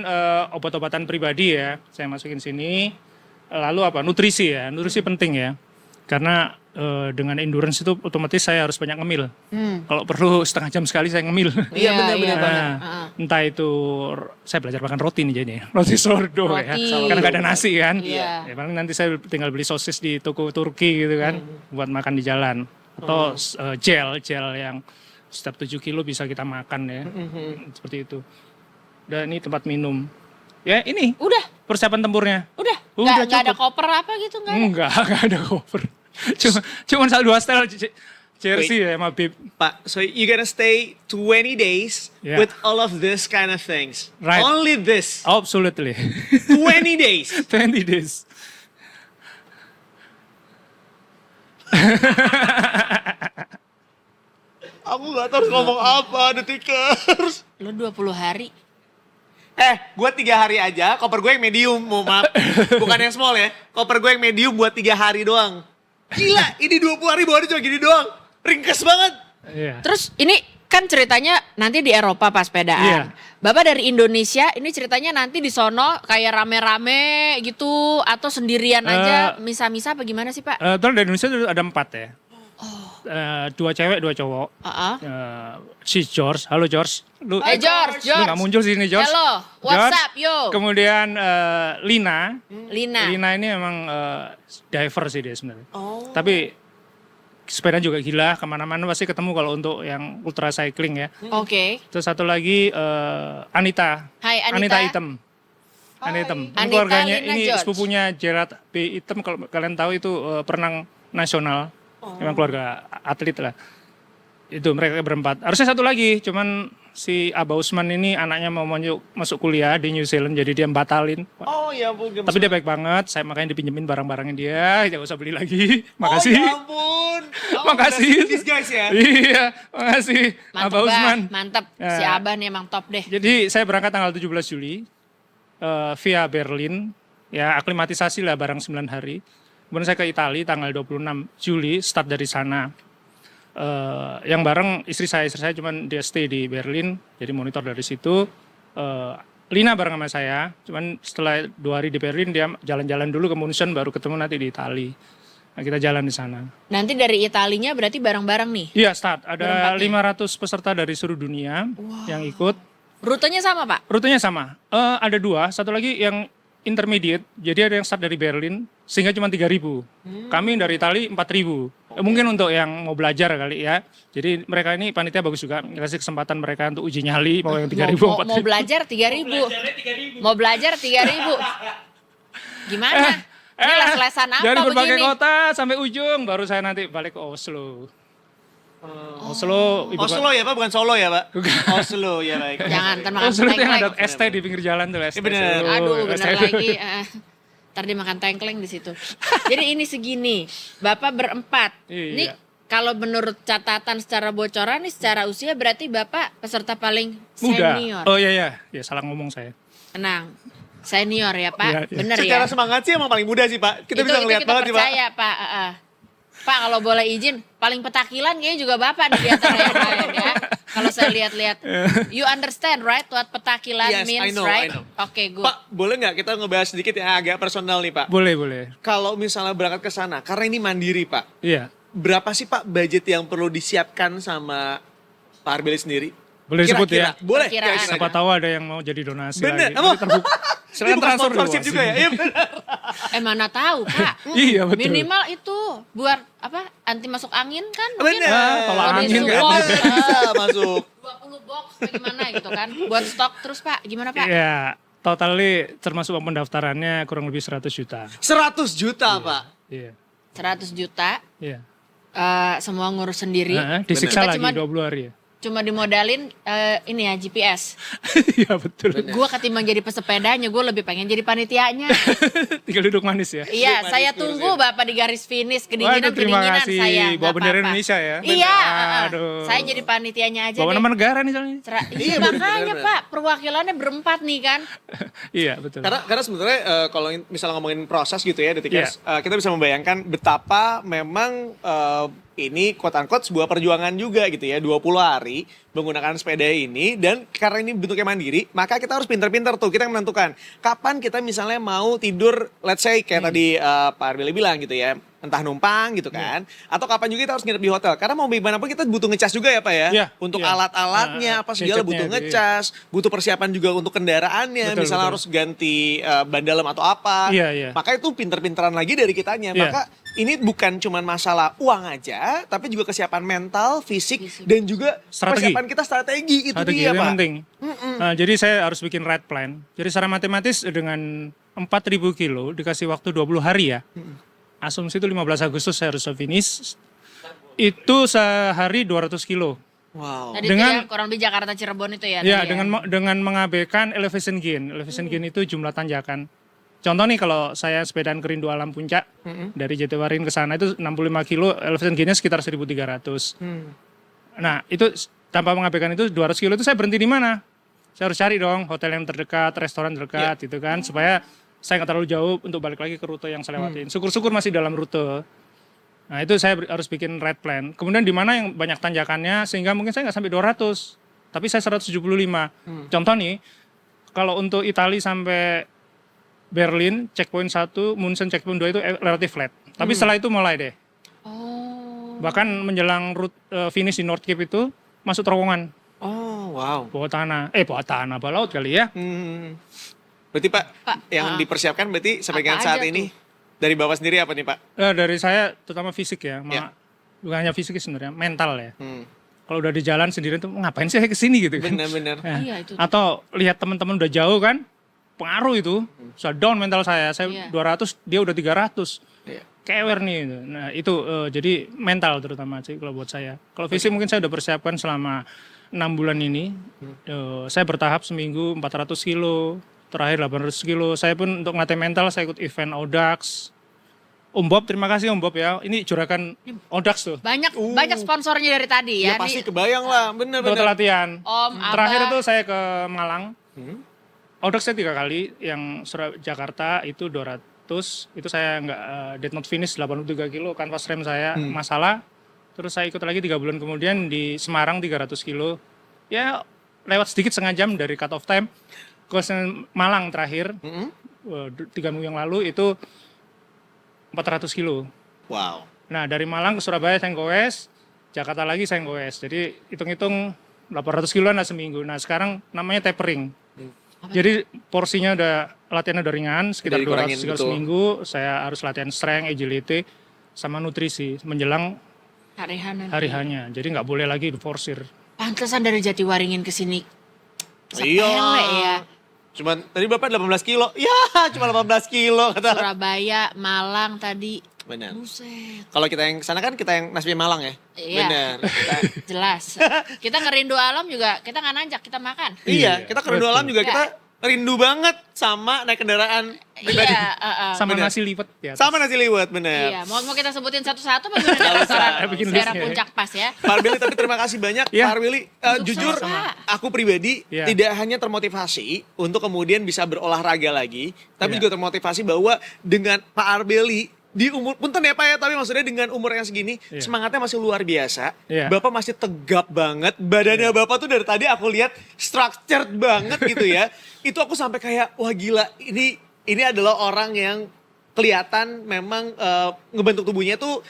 obat-obatan pribadi ya, saya masukin sini. Lalu apa? Nutrisi ya, nutrisi penting ya. Karena dengan endurance itu otomatis saya harus banyak ngemil. Kalau perlu setengah jam sekali saya ngemil. Iya benar. Nah, entah itu saya belajar makan roti nih jadinya. Roti sourdough ya. Roti. Karena gak ada nasi kan. Iya. Ya paling nanti saya tinggal beli sosis di toko Turki gitu kan buat makan di jalan. Atau gel yang setiap 7 kilo bisa kita makan ya. Seperti itu. Dan ini tempat minum. Ya ini Udah, persiapan tempurnya. udah. Udah, Nggak ada cukup. koper apa gitu nggak ada? Enggak ada cover. Cuma dua style jersey ya sama bib. Pak, so you gonna stay 20 days Yeah. with all of this kind of things. Right. Only this. Absolutely. 20 days. 20 days. Aku gak tahu harus ngomong apa, detikers. Lo 20 hari. Gue 3 hari aja, koper gue yang medium, maaf. Bukan yang small ya. Koper gue yang medium buat 3 hari doang. Gila, ini 20 hari bawaannya cuma gini doang. Ringkes banget. Iya. Terus ini kan ceritanya nanti di Eropa pas sepedaan. Iya. Bapak dari Indonesia, ini ceritanya nanti di sono kayak rame-rame gitu atau sendirian aja, misa-misa apa gimana sih Pak? Terus dari Indonesia itu ada 4 ya. 2 cewek, 2 cowok. Si George, halo George. Lu George. lu gak muncul sini George. Hello, what's George. up, yo? Kemudian Lina. Lina. Lina ini emang diver sih dia sebenarnya. Tapi sepeda juga gila, kemana-mana pasti ketemu kalau untuk yang ultra cycling ya. Oke. Terus satu lagi Anita. Hai, Anita. Item. Anita Item. Ini Anita, keluarganya, Lina, ini George. sepupunya Gerard B. Item, kalau kalian tahu itu perenang nasional. Memang keluarga atlet lah. Itu mereka berempat. Harusnya satu lagi, cuman si Aba Usman ini anaknya mau masuk kuliah di New Zealand, jadi dia batalin. Oh ya ampun. Tapi dia baik banget, saya makanya dipinjemin barang-barangnya dia, jangan usah beli lagi. Makasih. Oh ya ampun. Makasih. These guys ya. Iya, makasih Mantep, Aba Usman. Mantep. Ya. Si Abah nih emang top deh. Jadi saya berangkat tanggal 17 Juli via Berlin, ya aklimatisasi lah barang 9 hari. Kemudian saya ke Italia tanggal 26 Juli, start dari sana. Yang bareng istri saya cuman dia stay di Berlin, jadi monitor dari situ. Lina bareng sama saya, cuman setelah 2 hari di Berlin dia jalan-jalan dulu ke Munchen, baru ketemu nanti di Italia. Nah, kita jalan di sana. Nanti dari Italinya berarti bareng-bareng nih. Iya start, ada Berempatnya. 500 peserta dari seluruh dunia yang ikut. Rutenya sama Pak? Rutenya sama, ada 2, satu lagi yang intermediate, jadi ada yang start dari Berlin, sehingga cuma 3.000. Kami dari Itali 4.000. Mungkin untuk yang mau belajar kali ya. Jadi mereka ini panitia bagus juga, ngasih kesempatan mereka untuk uji nyali, mau yang 3.000, Mau 4.000. belajar 3.000. Mau belajar 3.000. Gimana? Ini les-lesan apa Dari berbagai begini? kota sampai ujung, baru saya nanti balik ke Oslo. Oslo, ibu Oslo ya Pak, bukan Solo ya Pak? Oslo ya baik. Jangan, ntar makan Oslo itu yang tengkleng. ada ST di pinggir jalan tuh, ST. bener. Solo, Aduh, bener ST. lagi. Ntar dia makan tengkleng di situ. Jadi ini segini, Bapak berempat. Iya. Ini kalau menurut catatan secara bocoran nih, secara usia berarti Bapak peserta paling Muda. senior. Oh iya, ya salah ngomong saya. Tenang, senior ya Pak, Iya, iya. bener Secara ya. semangat sih emang paling muda sih Pak. Kita bisa ngeliat kita banget sih Pak. percaya Pak. Pak kalau boleh izin, paling petakilan kayaknya juga Bapak nih di antara yang lain ya. Kalau saya lihat-lihat. You understand right what petakilan Yes, I means, know, right? I know. Oke, good. Pak, boleh nggak kita ngebahas sedikit yang agak personal nih Pak? Boleh. Kalau misalnya berangkat ke sana, karena ini mandiri Pak, Iya. berapa sih Pak budget yang perlu disiapkan sama Pak Arbeli sendiri? Boleh disebut ya? Boleh. Perkiraan. kira-kira Siapa aja. tahu ada yang mau jadi donasi Bener. lagi. Apa? Nanti terbuka. Ini Silakan bukan transfer dulu. sponsorship juga ya? Iya benar. Mana tahu, Pak. Iya, betul. Minimal itu buat apa? Anti masuk angin kan? Mungkin Benar. tolak kalau angin disupport, kan. Bisa masuk. 20 box bagaimana gitu kan? Buat stok terus, Pak. Gimana, Pak? Iya, totally termasuk uang pendaftarannya kurang lebih 100 juta. 100 juta Pak. Iya. 100 juta. Iya. Semua ngurus sendiri. Disiksa Kita lagi cuma- 20 hari ya. Cuma dimodalin ini ya GPS. Iya betul. Gue ketimbang jadi pesepedanya, gue lebih pengen jadi panitianya. Tinggal duduk manis ya. Iya, Manis saya kursi. tunggu Bapak di garis finish, Waduh, terima kedinginan kasih. saya. Bawa nggak bendera apa-apa. Indonesia ya? Iya, Aduh. saya jadi panitianya aja Bawa deh. nama negara nih soalnya. Iya, Makanya bener-bener. Pak, perwakilannya berempat nih kan. Iya betul. Karena sebenarnya kalau misalnya ngomongin proses gitu ya Detikers, Iya. kita bisa membayangkan betapa memang ini quote unquote sebuah perjuangan juga gitu ya, 20 hari menggunakan sepeda ini, dan karena ini bentuknya mandiri, maka kita harus pintar-pintar tuh, kita yang menentukan kapan kita misalnya mau tidur, let's say kayak tadi Pak Arbeli bilang gitu ya, entah numpang gitu kan, atau kapan juga kita harus nginep di hotel, karena mau gimana pun kita butuh ngecas juga ya Pak ya, Iya, untuk iya. alat-alatnya apa segala Gadgetnya butuh gitu, iya. ngecas, butuh persiapan juga untuk kendaraannya, Betul, misalnya betul. harus ganti ban dalam atau apa. Iya, iya. Maka itu pinter-pinteran lagi dari kitanya. Iya. Maka ini bukan cuma masalah uang aja, tapi juga kesiapan mental, fisik, dan juga Strategi. persiapan kita strategi. Itu Strategi dia, itu Pak. yang penting. Nah, jadi saya harus bikin right plan. Jadi secara matematis dengan 4.000 kilo dikasih waktu 20 hari ya. Asumsi itu 15 Agustus saya harus finish. Itu sehari 200 kilo. Wow. Tadi Dengan- itu yang kurang lebih Jakarta Cirebon itu ya. Ya, tadi dengan mengabaikan elevation gain. Elevation gain itu jumlah tanjakan. Contoh nih kalau saya sepedaan ke Rindu Alam Puncak dari Jatiwaringin ke sana itu 65 kilo, elevation gainnya sekitar 1.300. Nah, itu tanpa mengabaikan itu 200 kilo itu saya berhenti di mana? Saya harus cari dong hotel yang terdekat, restoran terdekat gitu kan, supaya saya nggak terlalu jauh untuk balik lagi ke rute yang saya lewatin. Syukur-syukur masih dalam rute. Nah, itu saya harus bikin right plan. Kemudian di mana yang banyak tanjakannya sehingga mungkin saya nggak sampai 200, tapi saya 175. Contoh nih, kalau untuk Italia sampai Berlin, checkpoint 1, Munchen checkpoint 2 itu relatif flat. Tapi setelah itu mulai deh. Oh. Bahkan menjelang route finish di North Cape itu masuk terowongan Oh, wow. bawah tanah, bawah laut kali ya. Berarti Pak, Pak, yang dipersiapkan berarti sampai Apa dengan saat aja ini dari Bapak sendiri apa nih Pak? Dari saya terutama fisik ya, Ya. bukan hanya fisik sebenarnya, mental ya. Hmm. Kalau udah di jalan sendirian tuh ngapain sih saya kesini gitu kan? Benar-benar. Nah, Iya, itu. atau lihat teman-teman udah jauh kan, pengaruh itu, sudah down mental saya Iya. 200, dia udah 300. Iya. Kewer nih. Nah itu jadi mental terutama sih kalau buat saya. Kalau fisik mungkin saya udah persiapkan selama 6 bulan ini. Saya bertahap seminggu 400 kilo, terakhir 800 kilo. Saya pun untuk ngelatih mental saya ikut event Audax. Om Bob, terima kasih Om Bob ya. Ini juragan Audax tuh. Banyak sponsornya dari tadi Ya ya. pasti Nih, kebayang lah, Untuk bener-bener. latihan. Om, Terakhir Abah. itu saya ke Malang. Audax saya 3 kali, yang Jakarta itu 200, itu saya nggak did not finish 83 kilo, kanvas rem saya masalah. Terus saya ikut lagi 3 bulan kemudian di Semarang 300 kilo. Ya lewat sedikit setengah jam dari cut off time. Ke Malang terakhir, 3 minggu yang lalu itu 400 kilo. Wow. Nah dari Malang ke Surabaya saya goes, Jakarta lagi saya goes. Jadi hitung-hitung 800 kiloan lah seminggu. Nah sekarang namanya tapering. Jadi porsinya latihannya udah ringan, sekitar Udah dikurangin, 200 kilo betul. seminggu. Saya harus latihan strength, agility, sama nutrisi menjelang hari hanya. Jadi nggak boleh lagi diforsir. Pantesan dari Jatiwaringin ke sini. Iya. Sepele ya. Cuman tadi Bapak 18 kilo. Ya, cuma 18 kilo kata. Surabaya, Malang tadi. Benar. Buset. Kalau kita yang sana kan kita yang Nasbi Malang ya. Iya. Benar. Kita- Jelas. Kita ngerindu alam juga, kita nggak nanjak, kita makan. Iya, Iya, kita ke Rindu betul. Alam juga Iya. kita rindu banget sama naik kendaraan pribadi. Iya, Sama Bener. nasi liwet ya. Sama nasi liwet, bener. Iya, mau kita sebutin satu-satu bagaimana restoran Bikin daerah listnya ya. Puncak Pas ya. Pak Arbeli, tapi terima kasih banyak Iya. Pak Arbeli. Jujur, sama-sama. aku pribadi Iya. tidak hanya termotivasi untuk kemudian bisa berolahraga lagi, tapi Iya. juga termotivasi bahwa dengan Pak Arbeli di umur, punten ya Pak ya, tapi maksudnya dengan umur yang segini, semangatnya masih luar biasa. Bapak masih tegap banget, badannya Bapak tuh dari tadi aku lihat structured banget gitu ya. Itu aku sampai kayak, wah gila, ini adalah orang yang kelihatan memang ngebentuk tubuhnya tuh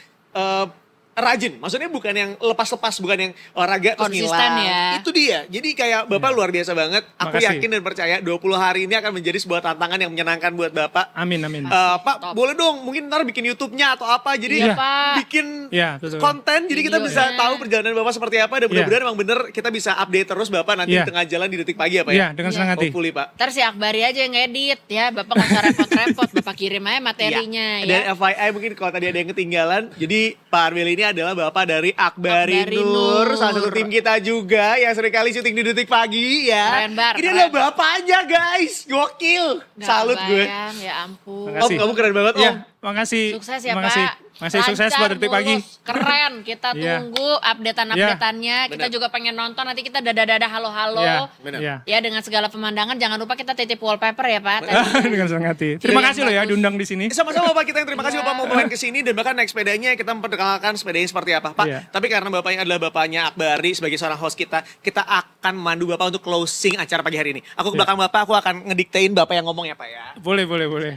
rajin, maksudnya bukan yang lepas-lepas, bukan yang olahraga terus Konsisten ngilang. ya. Itu dia. Jadi kayak Bapak luar biasa banget. Aku Makasih. yakin dan percaya 20 hari ini akan menjadi sebuah tantangan yang menyenangkan buat Bapak. Amin, amin. Pak, boleh dong mungkin ntar bikin YouTube-nya atau apa. Jadi Iya, Pak. bikin Iya, betul. konten jadi kita bisa Videonya. tahu perjalanan Bapak seperti apa dan mudah-mudahan emang bener kita bisa update terus Bapak nanti Iya. di tengah jalan di detik pagi ya Pak ya. Iya, dengan senang hati. Hopefully Pak. Ntar si Akbari aja yang ngedit ya, Bapak gak usah repot-repot, Bapak kirim aja materinya Dan ya. FYI mungkin kalau tadi ada yang ketinggalan, jadi Pak Arbel ini adalah Bapak dari Akbari Akbari Nur, Nur. salah satu tim kita juga yang seringkali syuting di Detik Pagi ya. Keren, Bar, Ini keren. adalah bapaknya guys, gokil. Nggak Salut gue. kebayang, ya ampun. Makasih. Om, kamu keren banget Om. Iya, makasih. Sukses ya Makasih. Pak. Makasih, sukses Lancar, buat Detik Pagi. mulus, keren. Kita Iya. tunggu updatean-updateannya. Kita Benar. juga pengen nonton. Nanti kita dada-dada halo-halo. Iya, Benar. iya. Ya dengan segala pemandangan. Jangan lupa kita titip wallpaper ya Pak. Tadi. Dengan senang hati. Terima Yang kasih loh ya bagus. diundang di sini. Sama-sama Bapak, kita yang terima kasih Iya. Bapak mau main ke sini dan bahkan naik sepedanya kita memperkenalkan sepedanya seperti apa. Pak, Iya. tapi karena Bapaknya adalah Bapaknya Akbari sebagai seorang host kita akan memandu Bapak untuk closing acara pagi hari ini. Aku ke Iya. belakang Bapak, aku akan ngediktein Bapak yang ngomong ya Pak ya. Boleh, boleh, boleh.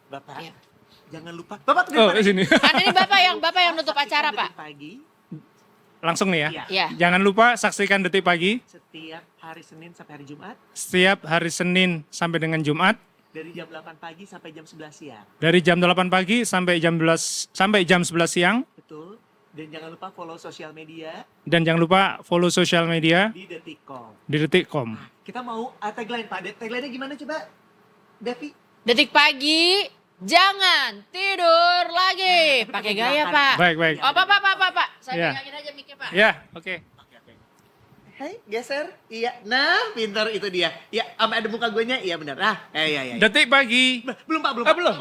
Bapak, Iya. jangan lupa. Bapak Oh, di sini. Kan ini Bapak yang nutup acara Pak. Pagi Langsung nih ya. Ya. Jangan lupa saksikan Detik Pagi setiap hari Senin sampai hari Jumat setiap hari Senin sampai dengan Jumat dari jam 8 pagi sampai jam 11 siang. dari jam 8 pagi sampai jam 11 siang, Betul. Dan jangan lupa follow sosial media dan jangan lupa follow sosial media di Detikcom. di Detikcom. Kita mau tagline Pak. Tagline-nya gimana coba? Devi? Detik pagi, jangan tidur lagi. Pakai gaya Pak. Baik, baik. Oh Pak. Saya Iya. pegangin aja mic-nya Pak. Ya, oke. Hai, geser. Iya. Nah, pintar itu dia. Ya, sampai ada muka gue nya. Iya benar. Ah, iya. Detik Pagi. Belum Pak, belum. Ah, Pak. belum.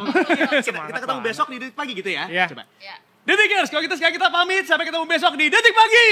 Kita ketemu besok di Detik Pagi gitu ya. Iya. Coba. Ya. Detikers, kalau kita sekarang kita pamit sampai ketemu besok di Detik Pagi.